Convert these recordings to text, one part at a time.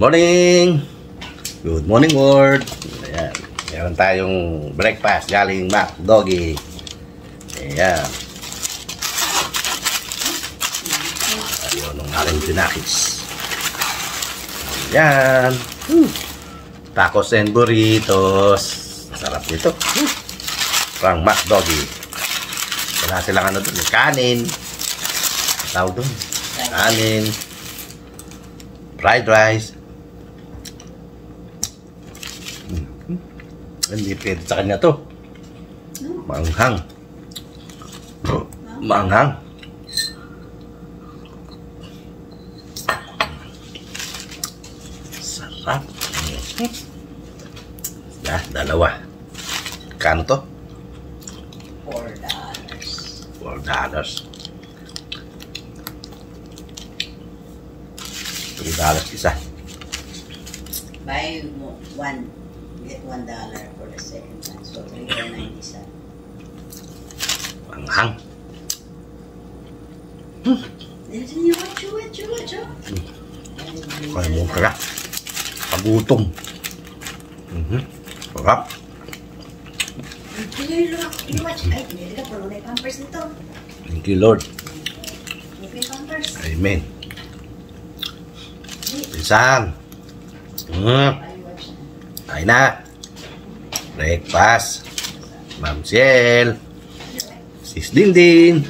morning! Good morning world! Ayan. Meron tayong breakfast galing McDoggy. Ayan. Ayun ang aking pinakis. Ayan. Tacos and burritos. Sarap nito. From McDoggy. Wala silang ano doon. Kanin. Tawag doon. Kanin. Fried rice. Hindi pwede sa kanya to. Maanghang. Maanghang. Sarap. Dalawa. Kano to? $4. $4. $3 isa. Buy one, get $1 for the second one. So $3.97. Maanghang. Chew. Kaya mo ka. Pagutom. Sarap. Thank you, Lord. Amen. Isang. Ay na. Breakfast. Ma'am Ciel. Sis Dindin.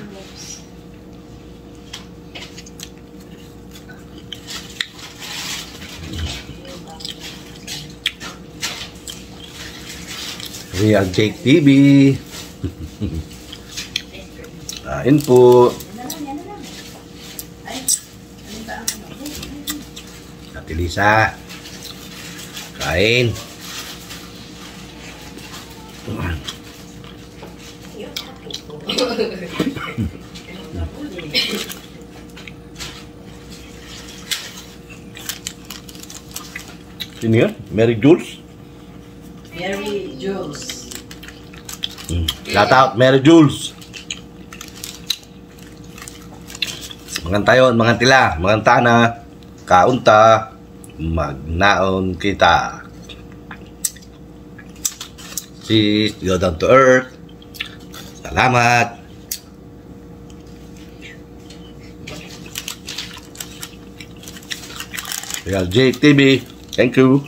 Real Jake TV. Kain po. Ate Lisa. Kain. Sino yun? Mary Jules? Mary Jules. Shout out, Mary Jules. Mangantayon, mangantila, mangantana, kaunta, magnaon kita. Sis, go down to earth. Salamat. Real Jake TV. Thank you.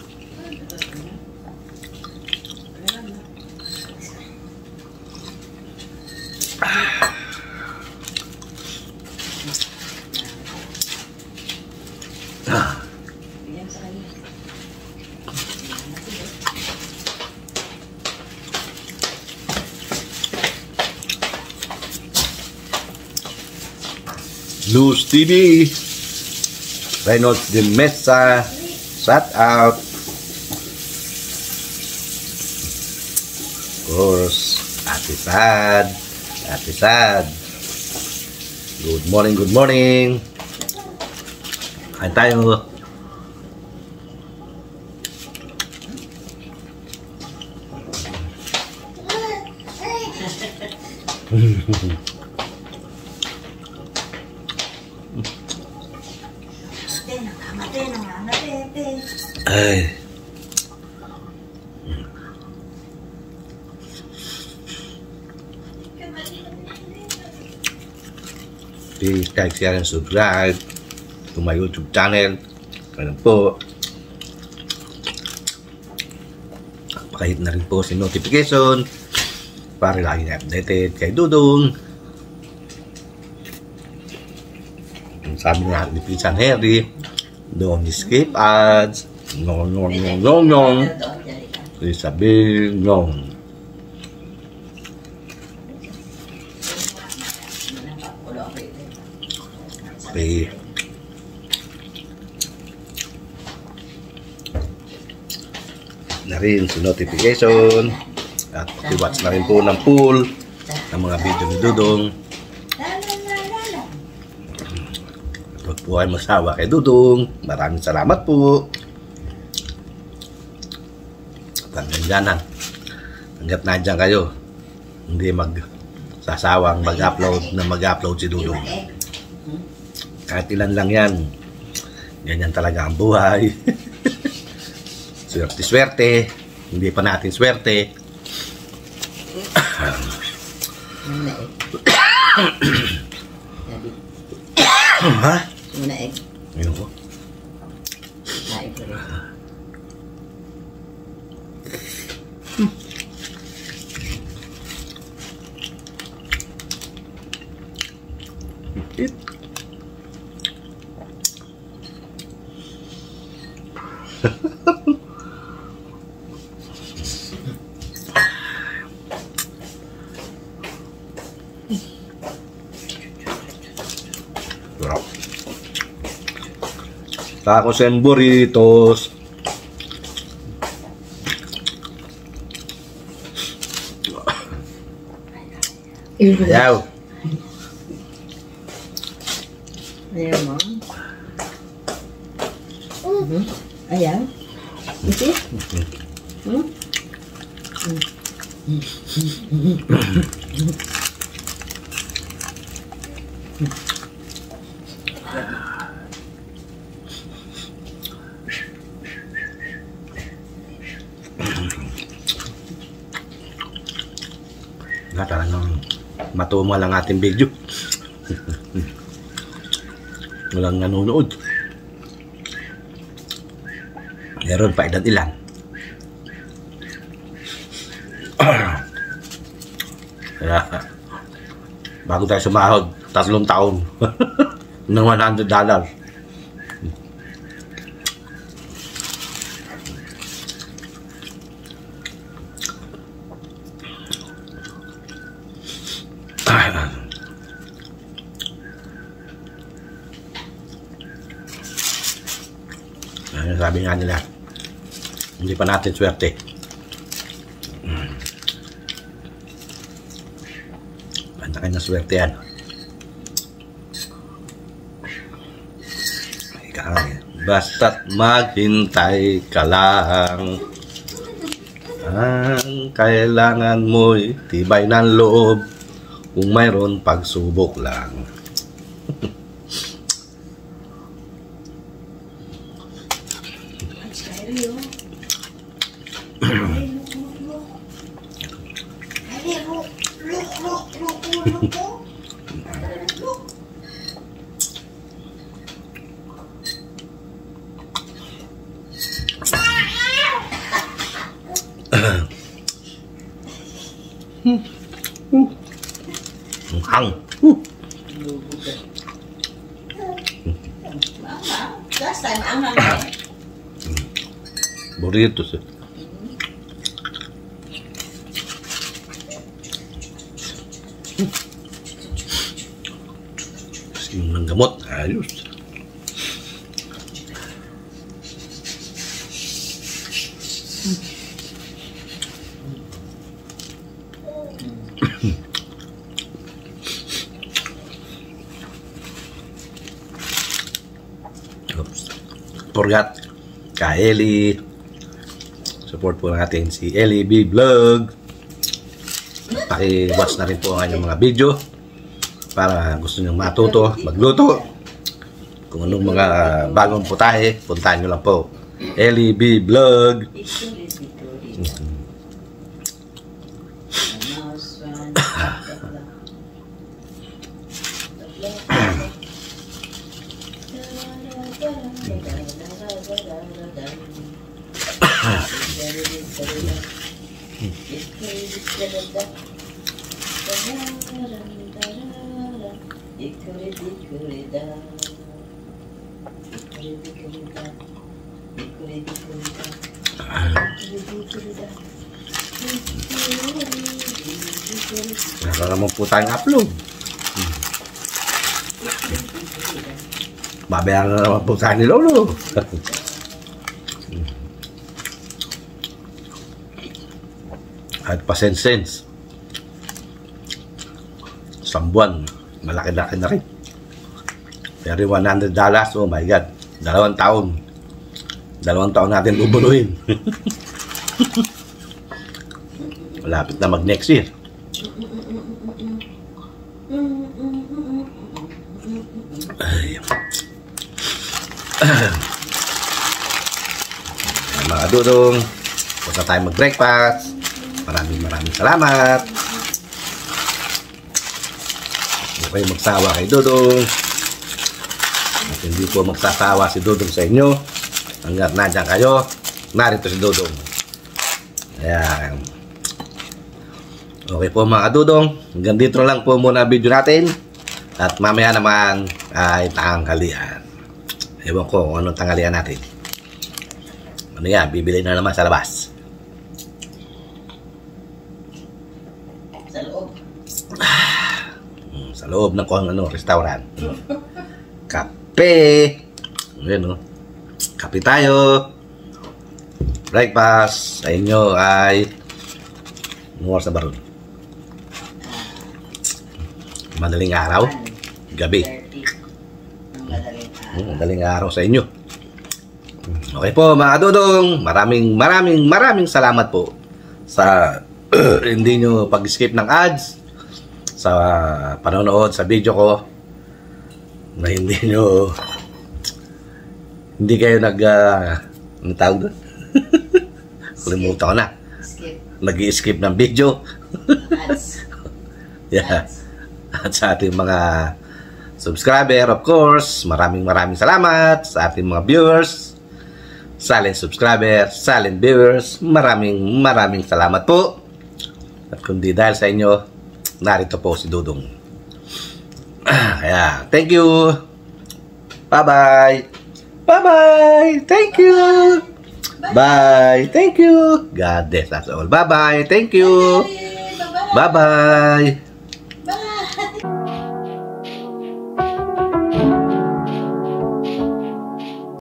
Luz TV, Reynolds de Mesa, shout out. Of course, Ate Sad. Good morning. Kain tayo. Ay. Please like, share, and subscribe to my YouTube channel. Kaya po. Pakahit na rin po si notification para lagi na updated kay Dudong. Sabi nga ni Pinsan Harry, don't skip ads. No. Please sabi, no. Okay. Na rin si notification at i-watch na rin po ng pool ng mga video ni Dudong. Huwag po ay masawa kay Dudong. Maraming salamat po. Hanggang hanggat nandiyan kayo, hindi magsasawang mag-upload si Dudong. Kahit ilan lang yan. Ganyan talaga ang buhay. Swerte-swerte. Hindi pa natin swerte. Muna egg. Daddy. Ha? Muna egg. Ayun ko. Kain ko rin. Sarap. Tacos and burritos. Ayaw. Ayaw mo? Ayaw? Isi? Na talagang matumal ang ating video. Walang nanonood. Meron pa ilan. Kaya, bago tayo sumahod, 3 taon ng $100. Sabi nga nila, hindi pa natin swerte. Pantakin na swerte yan. Basta't maghintay ka lang. Ang kailangan mo'y tibay ng loob. Kung mayroon pagsubok lang. Hang. Last time, ang hanggang. Burritos eh. Yung ng gamot, ayos. Forgot ka Eli. Support po natin si Eli B Vlog. Paki-watch na rin po ang kanyang mga video para gusto nyo matuto magluto. Kung anong mga bagong putahe, puntahan nyo lang po Eli B Vlog. Naka naman po tayong upload. Babayaran na naman po tayo ni Lolo. At pa cents. Isang buwan, malaki-laki na rin. Pero $100, oh my God. 2 taon. 2 taon natin bubuluhin. Malapit na mag next year. Ay. Mga dudong, punta tayo mag-breakfast. Maraming salamat. Huwag kayo magsawa kay Dudong. At hindi po magsasawa si Dudong sa inyo. Hanggat nandiyan kayo, narito si Dudong. Ayan. Okay po mga Dudong, hanggang dito lang po muna video natin. At mamaya naman ay tanghalian. Ewan ko kung anong tanghalian natin. Ano yan, bibili na naman sa labas. Sa loob. Sa loob ng kung ano, restaurant. Kape. Ayan o. Kape tayo. Breakfast sa inyo ay oras na ba ron? Madaling araw. Gabi. 30. Madaling araw sa inyo. Okay po mga Dudong. Maraming salamat po sa hindi nyo pag-skip ng ads, sa panonood sa video ko, na hindi kayo ano tawag doon? Kalimutan ko na. Nag-i-skip ng video. Ads. Yeah. At sa ating mga subscriber, of course, maraming salamat sa ating mga viewers, silent subscribers, silent viewers, maraming salamat po. At kundi dahil sa inyo, narito po si Dudong. Kaya, thank you. Bye-bye. Bye-bye. Thank you. Bye. Thank you. God bless us all. Bye-bye. Thank you. Bye-bye. Bye-bye.